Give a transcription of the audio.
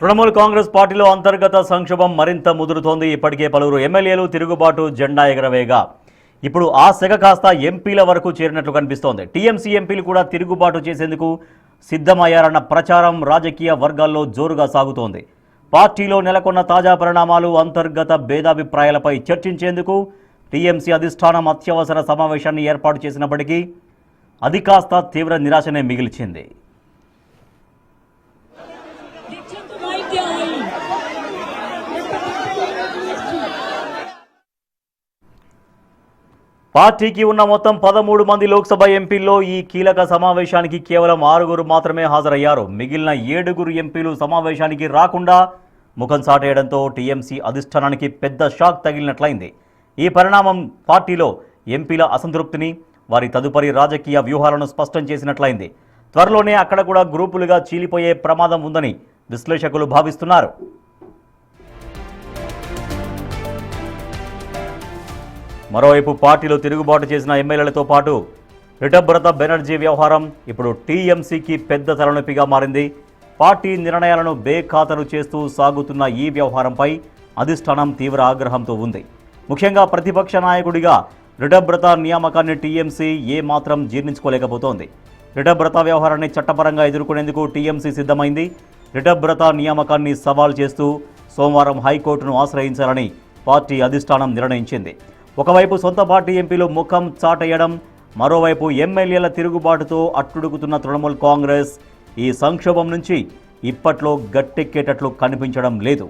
తృణమూల్ కాంగ్రెస్ పార్టీలో అంతర్గత సంక్షోభం మరింత ముదురుతోంది. ఇప్పటికే పలువురు ఎమ్మెల్యేలు తిరుగుబాటు జెండా ఎగరవేగా ఇప్పుడు ఆ సెగ కాస్త ఎంపీల వరకు చేరినట్లు కనిపిస్తోంది. టీఎంసీ ఎంపీలు కూడా తిరుగుబాటు చేసేందుకు సిద్ధమయ్యారన్న ప్రచారం రాజకీయ వర్గాల్లో జోరుగా సాగుతోంది. పార్టీలో నెలకొన్న తాజా పరిణామాలు, అంతర్గత భేదాభిప్రాయాలపై చర్చించేందుకు టీఎంసీ అధిష్టానం అత్యవసర సమావేశాన్ని ఏర్పాటు చేసినప్పటికీ అది కాస్త తీవ్ర నిరాశనే మిగిల్చింది. పార్టీకి ఉన్న మొత్తం 13 మంది లోక్సభ ఎంపీల్లో ఈ కీలక సమావేశానికి కేవలం 6 మాత్రమే హాజరయ్యారు. మిగిలిన 7 ఎంపీలు సమావేశానికి రాకుండా ముఖం చాటేయడంతో టీఎంసీ అధిష్టానానికి పెద్ద షాక్ తగిలినట్లయింది. ఈ పరిణామం పార్టీలో ఎంపీల అసంతృప్తిని, వారి తదుపరి రాజకీయ వ్యూహాలను స్పష్టం చేసినట్లయింది. త్వరలోనే అక్కడ కూడా గ్రూపులుగా చీలిపోయే ప్రమాదం ఉందని విశ్లేషకులు భావిస్తున్నారు. మరోవైపు పార్టీలో తిరుగుబాటు చేసిన ఎమ్మెల్యేలతో పాటు రిటభ్రత బెనర్జీ వ్యవహారం ఇప్పుడు టీఎంసీకి పెద్ద తలనొప్పిగా మారింది. పార్టీ నిర్ణయాలను బేఖాతరు చేస్తూ సాగుతున్న ఈ వ్యవహారంపై అధిష్టానం తీవ్ర ఆగ్రహంతో ఉంది. ముఖ్యంగా ప్రతిపక్ష నాయకుడిగా రిటభ్రత నియామకాన్ని టీఎంసీ ఏమాత్రం జీర్ణించుకోలేకపోతోంది. రిటభ్రత వ్యవహారాన్ని చట్టపరంగా ఎదుర్కొనేందుకు టీఎంసీ సిద్ధమైంది. రిటభ్రత నియామకాన్ని సవాల్ చేస్తూ సోమవారం హైకోర్టును ఆశ్రయించాలని పార్టీ అధిష్టానం నిర్ణయించింది. ఒకవైపు సొంత పార్టీ ఎంపీలు ముఖం చాటేయడం, మరోవైపు ఎమ్మెల్యేల తిరుగుబాటుతో అట్టుడుగుతున్న తృణమూల్ కాంగ్రెస్ ఈ సంక్షోభం నుంచి ఇప్పట్లో గట్టెక్కేటట్లు కనిపించడం లేదు.